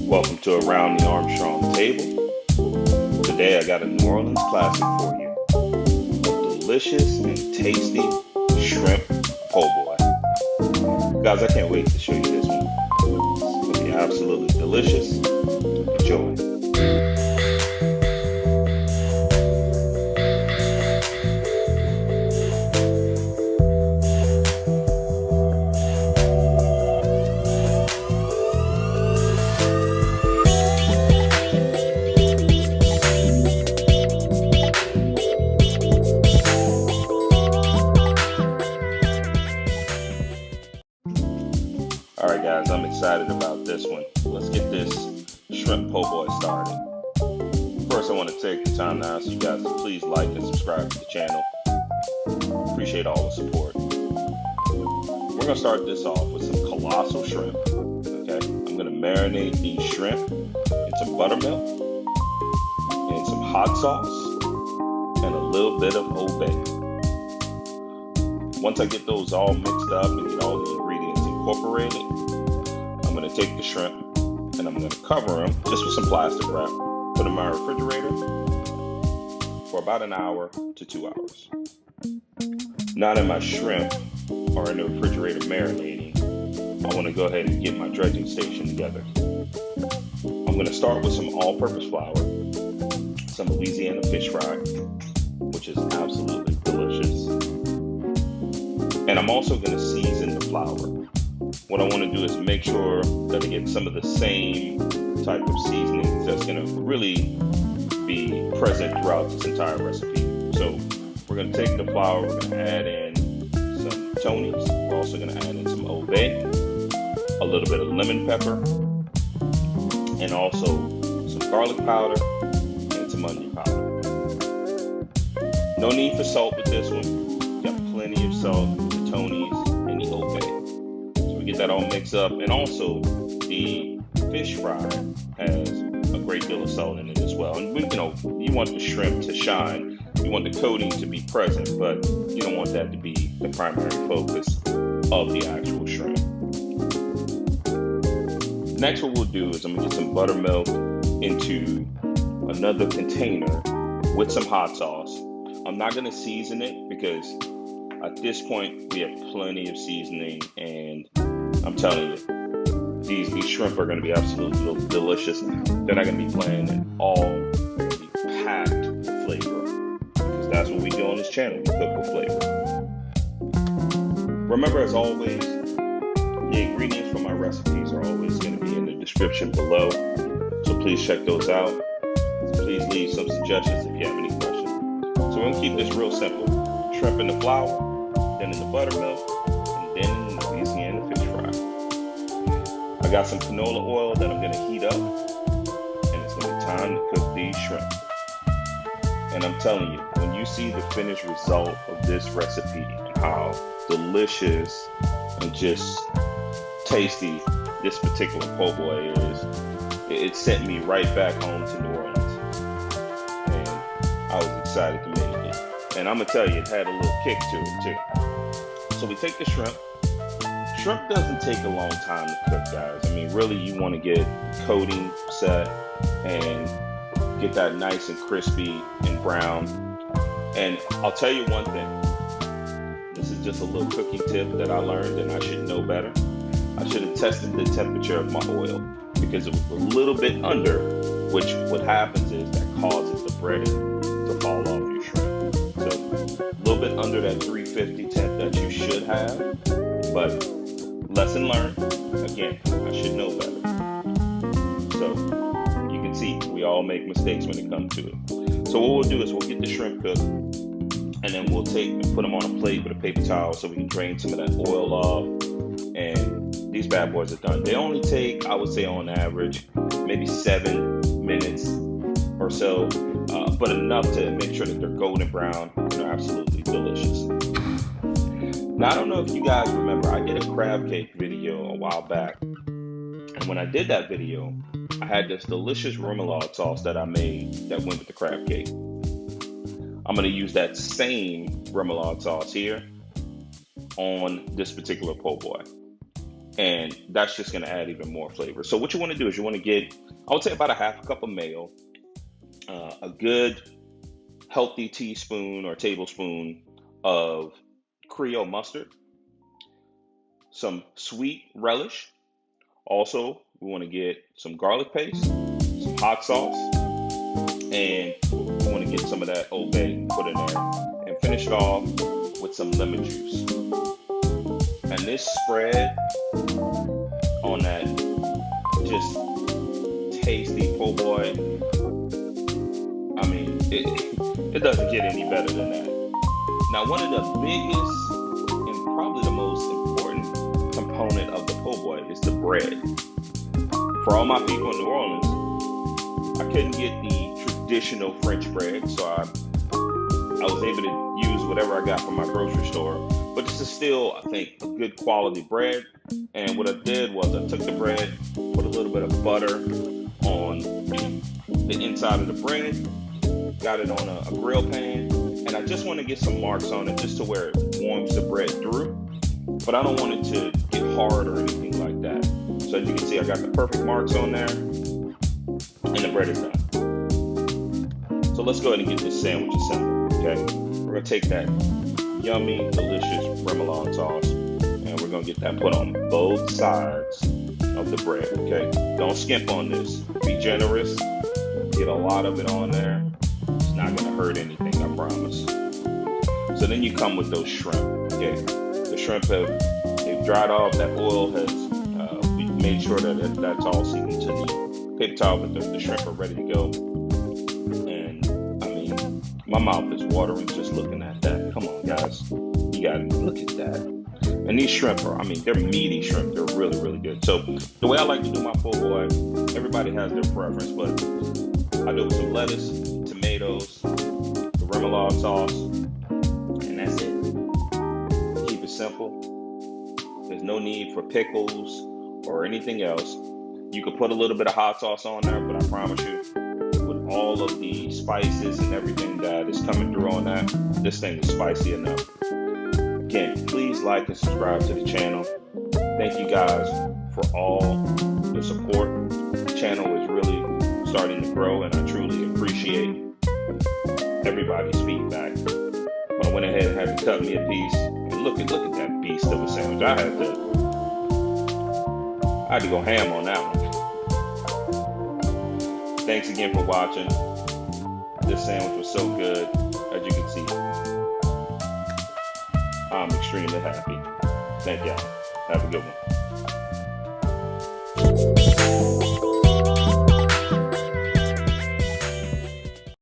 Welcome to Around the Armstrong Table. Today I got a New Orleans classic for you. A delicious and tasty shrimp po' boy. Guys, I can't wait to show you this one. It's going to be absolutely delicious. Enjoy. All right, guys, I'm excited about this one. Let's get this shrimp po' boy started. First, I want to take the time to ask you guys to please like and subscribe to the channel. Appreciate all the support. We're going to start this off with some colossal shrimp. Okay, I'm going to marinate these shrimp in some buttermilk and some hot sauce and a little bit of Old Bay. Once I get those all mixed up and get all the ingredients incorporated, I'm going to take the shrimp and I'm going to cover them just with some plastic wrap, put them in my refrigerator for about an hour to 2 hours. Now that my shrimp are in the refrigerator marinating, I want to go ahead and get my dredging station together. I'm going to start with some all-purpose flour, some Louisiana Fish Fry, which is absolutely delicious. And I'm also going to season the flour. What I want to do is make sure that I get some of the same type of seasonings that's going to really be present throughout this entire recipe. So we're going to take the flour, we're going to add in some Tony's, we're also going to add in some Old Bay, a little bit of lemon pepper, and also some garlic powder and some onion powder. No need for salt with this one. Got plenty of salt, the Tony's, and the Old Bay. Get that all mixed up, and also the fish fry has a great deal of salt in it as well. And you want the shrimp to shine, you want the coating to be present, but you don't want that to be the primary focus of the actual shrimp. Next, what we'll do is I'm gonna get some buttermilk into another container with some hot sauce. I'm not gonna season it because at this point we have plenty of seasoning, and I'm telling you, these shrimp are going to be absolutely delicious. They're not going to be bland at all. They're going to be packed with flavor, because that's what we do on this channel. We cook with flavor. Remember, as always, the ingredients for my recipes are always going to be in the description below. So please check those out. Please leave some suggestions if you have any questions. So we're going to keep this real simple. Shrimp in the flour, then in the buttermilk, and then in the Louisiana Fish Fry. I got some canola oil that I'm going to heat up, and it's going to be time to cook these shrimp. And I'm telling you, when you see the finished result of this recipe and how delicious and just tasty this particular po' boy is, it sent me right back home to New Orleans. And I was excited to make it. And I'm going to tell you, it had a little kick to it too. So we take the shrimp. Shrimp doesn't take a long time to cook, guys. I mean, really, you want to get coating set and get that nice and crispy and brown. And I'll tell you one thing. This is just a little cooking tip that I learned, and I should know better. I should have tested the temperature of my oil, because it was a little bit under, which what happens is that causes the breading to fall off your shrimp. So a little bit under that 350 temp that you should have, but lesson learned. Again, I should know better. So you can see we all make mistakes when it comes to it. So what we'll do is we'll get the shrimp cooked, and then we'll take and put them on a plate with a paper towel so we can drain some of that oil off. And these bad boys are done. They only take, I would say on average, maybe 7 minutes or so, but enough to make sure that they're golden brown and they're absolutely delicious. Now, I don't know if you guys remember, I did a crab cake video a while back. And when I did that video, I had this delicious remoulade sauce that I made that went with the crab cake. I'm going to use that same remoulade sauce here on this particular po' boy. and that's just going to add even more flavor. So what you want to do is you want to get, I would say, about a half a cup of mayo, a good healthy teaspoon or tablespoon of Creole mustard, some sweet relish. Also, we want to get some garlic paste, some hot sauce, and we want to get some of that Old Bay put in there, and finish it off with some lemon juice. And this spread on that just tasty po' boy, I mean, it doesn't get any better than that. Now, one of the biggest and probably the most important component of the po' boy is the bread. For all my people in New Orleans, I couldn't get the traditional French bread, so I was able to use whatever I got from my grocery store. But this is still, I think, a good quality bread. And what I did was I took the bread, put a little bit of butter on the inside of the bread, got it on a grill pan, and I just want to get some marks on it just to where it warms the bread through. But I don't want it to get hard or anything like that. So as you can see, I got the perfect marks on there, and the bread is done. So let's go ahead and get this sandwich assembled, okay? We're going to take that yummy, delicious remoulade sauce, and we're going to get that put on both sides of the bread, okay? Don't skimp on this. Be generous. Get a lot of it on there. It's not going to hurt anything, I promise. So then you come with those shrimp, okay? The shrimp they've dried off. That oil has, we made sure that that's all seasoned to the paper towel, but the shrimp are ready to go. And I mean, my mouth is watering just looking at that. Come on, guys. You gotta look at that. And these shrimp are, I mean, they're meaty shrimp. They're really, really good. So the way I like to do my po' boy, everybody has their preference, but I do it with some lettuce, tomatoes, the remoulade sauce, and that's it. Keep it simple. There's no need for pickles or anything else. You could put a little bit of hot sauce on there, but I promise you, with all of the spices and everything that is coming through on that, this thing is spicy enough. Again, please like and subscribe to the channel. Thank you guys for all the support. The channel is really starting to grow, and I truly appreciate everybody's feedback. When I went ahead and had to cut me a piece, and look at that beast of a sandwich. I had to go ham on that one. Thanks again for watching. This sandwich was so good, as you can see. I'm extremely happy. Thank y'all. Have a good one.